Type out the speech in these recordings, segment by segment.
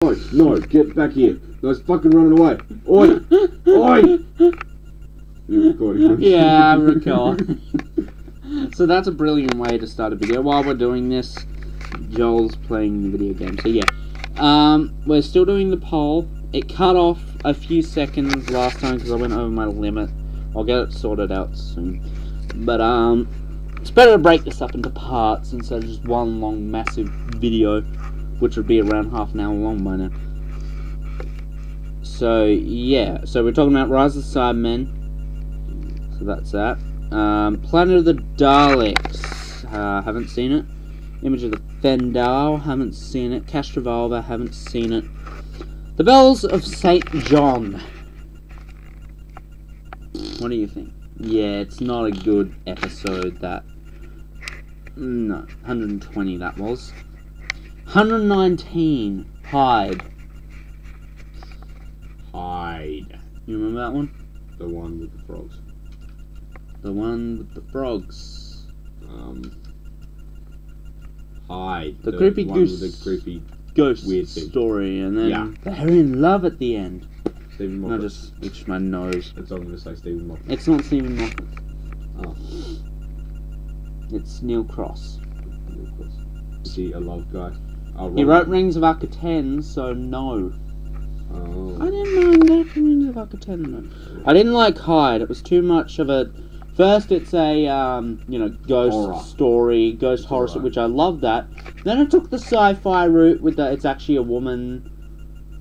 Oi, no, get back here. No, it's fucking running away. Oi! Oi! You're recording. Yeah, I'm recording. So that's a brilliant way to start a video. While we're doing this, Joel's playing the video game. So yeah, we're still doing the poll. It cut off a few seconds last time because I went over my limit. I'll get it sorted out soon. But it's better to break this up into parts instead of just one long massive video, which would be around half an hour long by now. So yeah, so we're talking about Rise of the Cybermen. So that's that. Planet of the Daleks. Haven't seen it. Image of the Fendal. Haven't seen it. Castrovalva. Haven't seen it. The Bells of St. John. What do you think? Yeah, it's not a good episode. That. No, 120 that was. 119. Hyde. Hyde. You remember that one? The one with the frogs. The one with the frogs. Hyde. The creepy one goose. with the creepy Ghost weird thing. story, and then Yeah. they're in love at the end. Stephen And I Moffat. just itched my nose. That's all I'm going to say, Stephen Moffat. It's not Stephen Moffat. Oh. It's Neil Cross. Is he a love guy? Oh, He Robin. wrote Rings of Arcatan, so no. Oh. I didn't mind that Rings of Arcatan, though. I didn't like Hyde. It was too much of a... First, it's a, ghost Horror. story, ghost horror, Right. which I love that. Then it took the sci-fi route with the... It's actually a woman...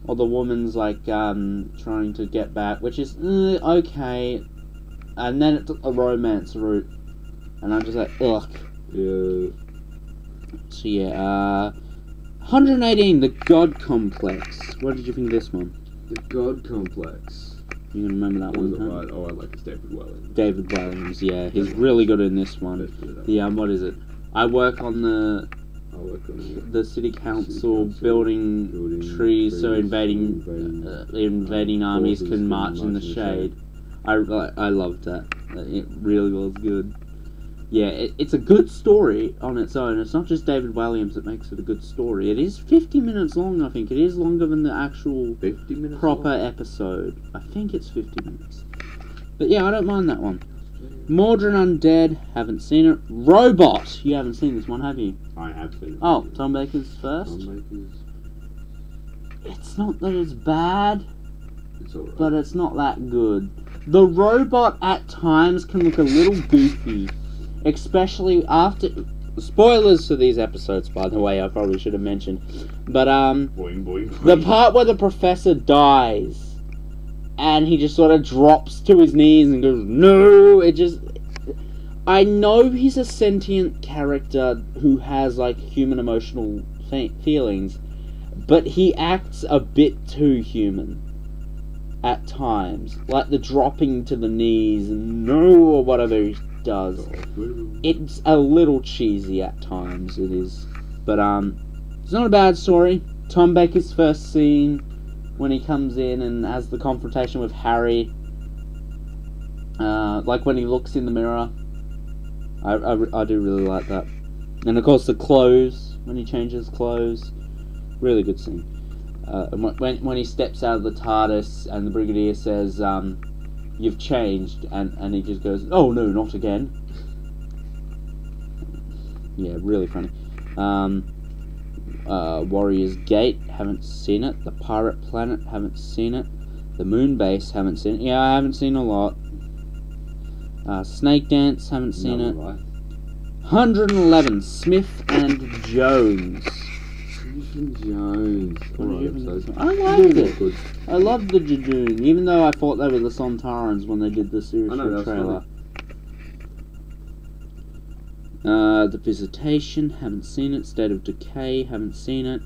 Or the woman's, trying to get back, which is, okay. And then it took a romance route. And I'm just like, ugh. Yeah. So yeah, 118, The God Complex. What did you think of this one? The God Complex. You can remember that Was one, it huh? right? Oh, I like David Welling. David Williams, yeah, he's really good in this one. What is it? I work on the I work on city council building trees so invading armies forces can march in the shade. I loved that. It really was good. Yeah, it's a good story on its own. It's not just David Williams that makes it a good story. It is 50 minutes long, I think. It is longer than the actual 50 minutes proper long? episode. I think it's 50 minutes. But yeah, I don't mind that one. Mordred Undead, haven't seen it. Robot, you haven't seen this one, have you? I have been. Oh, Tom Baker's first? Tom Baker's. It's not that it's bad, It's alright. but it's not that good. The robot at times can look a little goofy. Especially after... Spoilers for these episodes, by the way, I probably should have mentioned. But, Boing, boing, boing. the part where the professor dies, and he just sort of drops to his knees and goes, no! It just... I know he's a sentient character who has, human emotional feelings, but he acts a bit too human. At times. Like the dropping to the knees and no, or whatever he does. It's a little cheesy at times, it is. But, it's not a bad story. Tom Baker's first scene, when he comes in and has the confrontation with Harry, when he looks in the mirror, I do really like that. And of course the clothes, when he changes clothes, really good scene. When he steps out of the TARDIS and the Brigadier says, you've changed, and he just goes, oh no, not again. Yeah, really funny. Warrior's Gate, haven't seen it. The Pirate Planet, haven't seen it. The Moon Base, haven't seen it. Yeah, I haven't seen a lot. Snake Dance, haven't seen it. Right. 111, Smith and Jones. Smith Jones. What did you think of this Alright, one? I liked so- it. Good. I loved the Jejune, even though I thought they were the Sontarans when they did the series I know, that was trailer. The Visitation, haven't seen it. State of Decay, haven't seen it.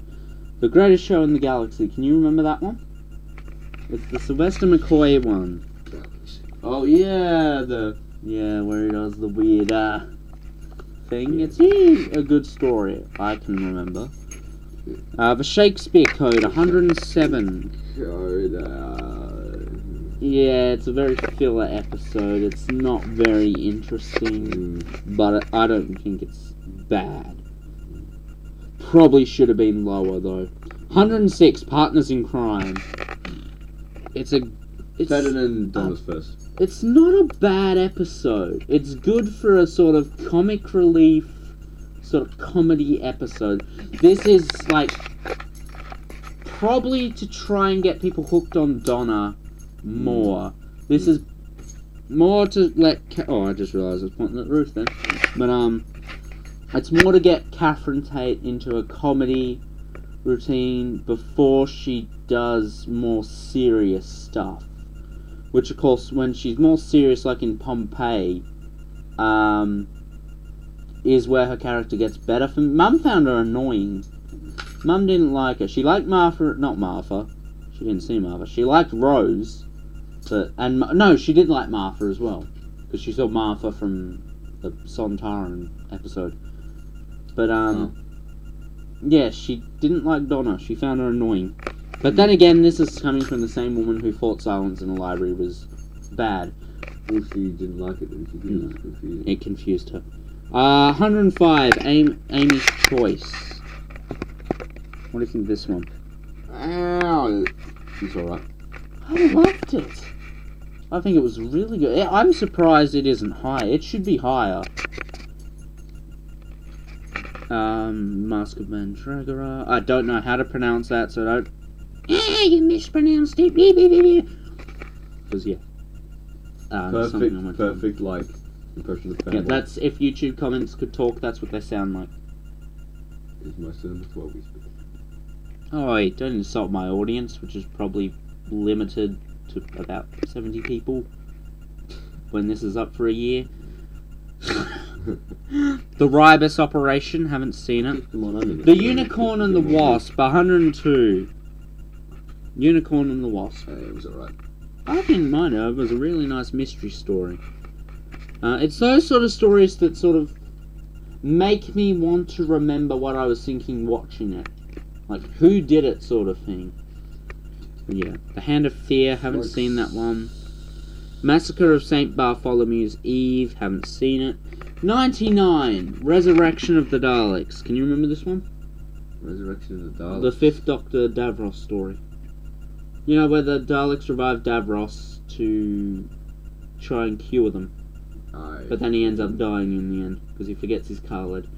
The Greatest Show in the Galaxy, can you remember that one? It's the Sylvester McCoy one. Oh yeah, Yeah, where he does the weird thing. It's a good story, I can remember. The Shakespeare Code, 107. Yeah, it's a very filler episode. It's not very interesting, but I don't think it's bad. Probably should have been lower, though. 106, Partners in Crime. It's Better than Donna's first. It's not a bad episode. It's good for a sort of comic relief, sort of comedy episode. This is, like, probably to try and get people hooked on Donna more. This is more to let... I just realised I was pointing at the roof then. But, it's more to get Catherine Tate into a comedy routine before she does more serious stuff. Which, of course, when she's more serious, like in Pompeii, is where her character gets better. Mum found her annoying. Mum didn't like her. She liked Martha, not Martha. She didn't see Martha. She liked Rose, no, she did like Martha as well, because she saw Martha from the Sontaran episode. But yeah, she didn't like Donna. She found her annoying. But then again, this is coming from the same woman who thought Silence in the Library was bad. Well, she didn't like it, and she did. It was confusing. It confused her. 105, Amy's Choice. What do you think of this one? It's alright. I loved it. I think it was really good. I'm surprised it isn't high. It should be higher. Mask of Mandragora. I don't know how to pronounce that, so don't... you mispronounced it. Because, yeah. Perfect, like, impression of family. Yeah, that's... If YouTube comments could talk, that's what they sound like. Is my sermon 12 we speak. Oh, wait, don't insult my audience, which is probably limited to about 70 people when this is up for a year. The Ribus Operation, haven't seen it. The Unicorn and the Wasp, 102. Unicorn and the Wasp. It was alright. I didn't mind it. It was a really nice mystery story. It's those sort of stories that sort of make me want to remember what I was thinking watching it. Like, who did it sort of thing. But yeah. The Hand of Fear, haven't seen that one. Massacre of St. Bartholomew's Eve, haven't seen it. 99, Resurrection of the Daleks. Can you remember this one? Resurrection of the Daleks? The Fifth Doctor Davros story. You know, where the Daleks revive Davros to try and cure them. But then he ends up dying in the end, because he forgets his card.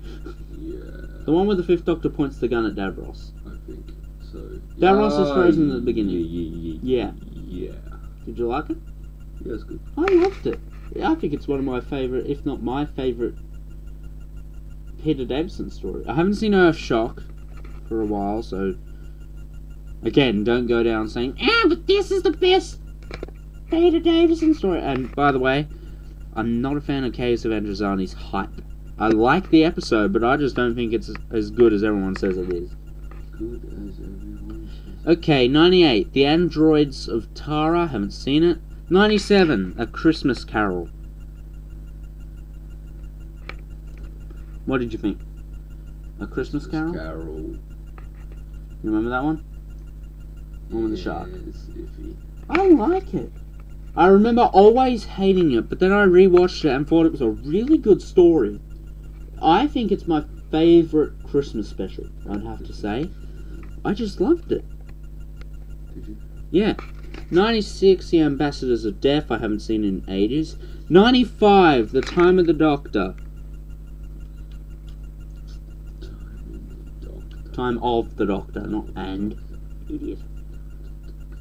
Yeah. The one where the Fifth Doctor points the gun at Davros. I think so. Davros is frozen at the beginning. Yeah. Did you like it? Yeah, it's good. I loved it. I think it's one of my favourite, if not my favourite, Peter Davison story. I haven't seen Earthshock for a while, so... Again, don't go down saying, but this is the best Peter Davison story. And, by the way, I'm not a fan of Chaos of Androzani's hype. I like the episode, but I just don't think it's as good as everyone says it is. Good as everyone says. Okay, 98, The Androids of Tara, haven't seen it. 97, A Christmas Carol. What did you think? A Christmas Carol? You remember that one? One with the shark. It's iffy. I like it. I remember always hating it, but then I rewatched it and thought it was a really good story. I think it's my favourite Christmas special, I'd have to say. I just loved it. Did you? Yeah. 96, The Ambassadors of Death, I haven't seen in ages. 95, The Time of the Doctor. Time of the Doctor, not and. Idiot.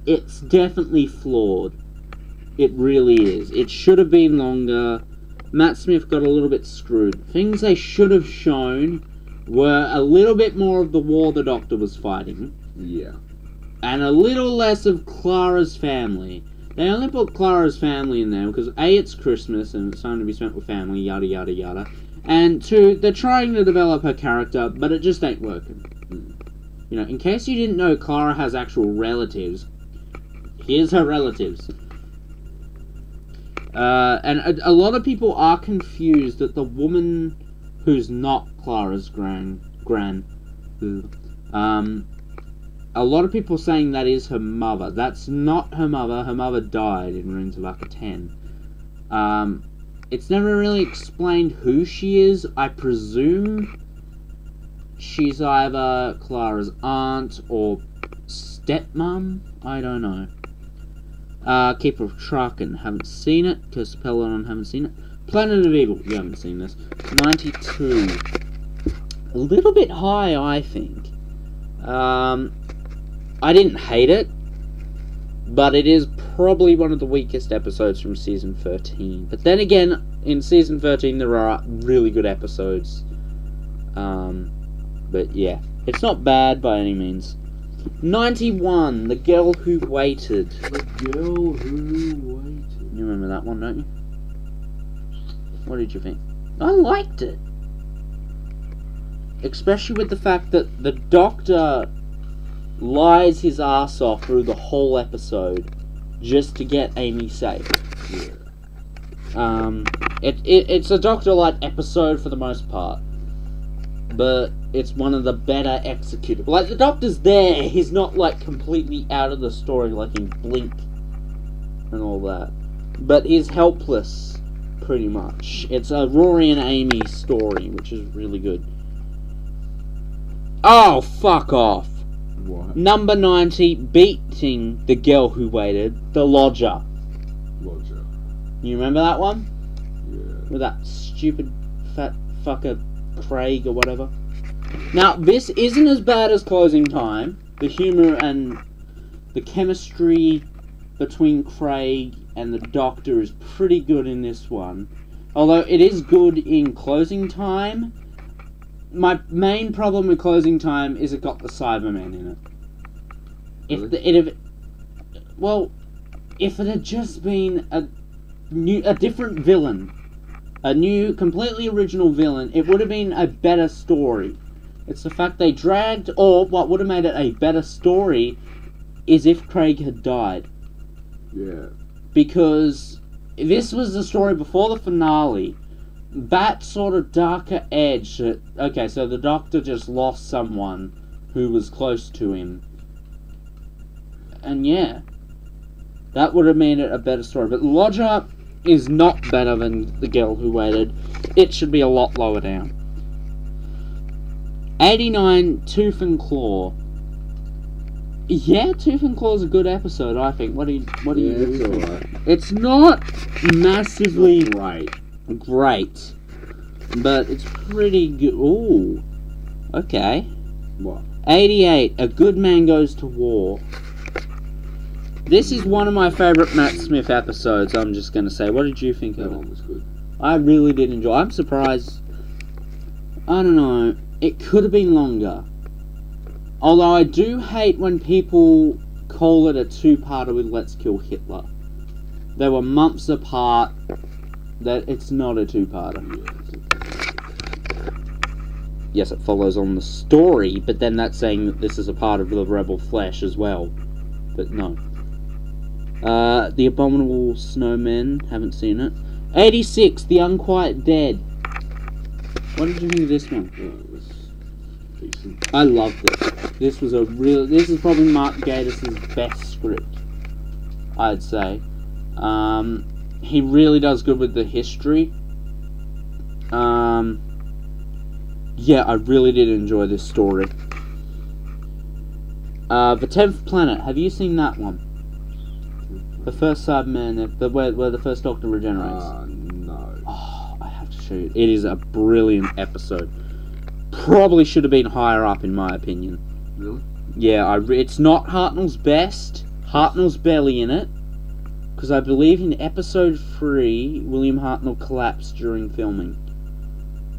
It's definitely flawed. It really is. It should have been longer. Matt Smith got a little bit screwed. Things they should have shown were a little bit more of the war the Doctor was fighting. Yeah. And a little less of Clara's family. They only put Clara's family in there because A, it's Christmas and it's time to be spent with family, yada yada yada. And 2, they're trying to develop her character, but it just ain't working. You know, in case you didn't know Clara has actual relatives, here's her relatives. And a lot of people are confused that the woman who's not Clara's gran, a lot of people saying that is her mother. That's not her mother. Her mother died in Runes of Arca 10. It's never really explained who she is. I presume she's either Clara's aunt or stepmom. I don't know. Keeper of Traken, haven't seen it. Curse of Peladon, haven't seen it. Planet of Evil, you haven't seen this. 92. A little bit high, I think. I didn't hate it, but it is probably one of the weakest episodes from Season 13. But then again, in Season 13 there are really good episodes. But yeah, it's not bad by any means. 91, The Girl Who Waited. The Girl Who Waited. You remember that one, don't you? What did you think? I liked it. Especially with the fact that the Doctor lies his ass off through the whole episode just to get Amy safe. Yeah. It's a Doctor-like episode for the most part, but it's one of the better executed. Like, the Doctor's there, he's not, like, completely out of the story like in Blink and all that. But he's helpless, pretty much. It's a Rory and Amy story, which is really good. Oh, fuck off. What? Number 90, Beating the Girl Who Waited, The Lodger. Lodger. You remember that one? Yeah. With that stupid fat fucker Craig or whatever. Now, this isn't as bad as Closing Time. The humour and the chemistry between Craig and the Doctor is pretty good in this one. Although it is good in Closing Time. My main problem with Closing Time is it got the Cybermen in it. Really? If it had just been a different villain, a new, completely original villain, it would have been a better story. It's the fact they dragged, or what would have made it a better story, is if Craig had died. Yeah. Because this was the story before the finale. That sort of darker edge. Okay, so the Doctor just lost someone who was close to him. And yeah, that would have made it a better story. But Lodger is not better than The Girl Who Waited. It should be a lot lower down. 89, Tooth and Claw. Yeah, Tooth and Claw is a good episode, I think. What do you It's think? alright. It's not massively Right. great, but it's pretty good. Ooh, okay. What? 88, A Good Man Goes to War. This is one of my favourite Matt Smith episodes, I'm just going to say. What did you think That of one it? was good. I really did enjoy it. I'm surprised. I don't know. It could have been longer. Although I do hate when people call it a two-parter with Let's Kill Hitler. They were months apart. That it's not a two-parter. Yes, it follows on the story, but then that's saying that this is a part of the Rebel Flesh as well. But no. The Abominable Snowmen, haven't seen it. 86, The Unquiet Dead. What did you think of this one? It was decent. I loved it. This is probably Mark Gatiss' best script, I'd say. He really does good with the history. Yeah, I really did enjoy this story. The 10th Planet, have you seen that one? The first Cyberman, where the first Doctor regenerates. No. Oh, I have to show you. It is a brilliant episode. Probably should have been higher up, in my opinion. Really? Yeah, it's not Hartnell's best. Hartnell's barely in it. Because I believe in episode 3, William Hartnell collapsed during filming.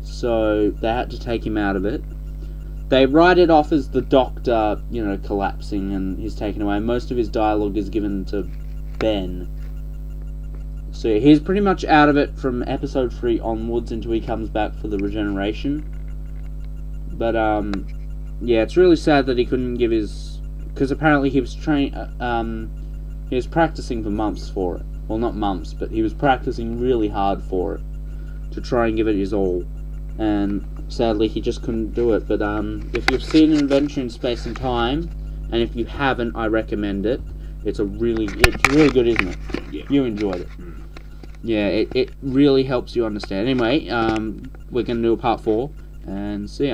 So they had to take him out of it. They write it off as the Doctor, collapsing and he's taken away. Most of his dialogue is given to Ben. So he's pretty much out of it from episode 3 onwards until he comes back for the regeneration. But, yeah, it's really sad that he couldn't give his... Because apparently he was he was practicing for months for it. Well, not months, but he was practicing really hard for it. To try and give it his all. And sadly, he just couldn't do it. But if you've seen An Adventure in Space and Time, and if you haven't, I recommend it. It's really good, isn't it? Yeah. You enjoyed it. Yeah, it really helps you understand. Anyway, we're going to do a part 4, and see ya.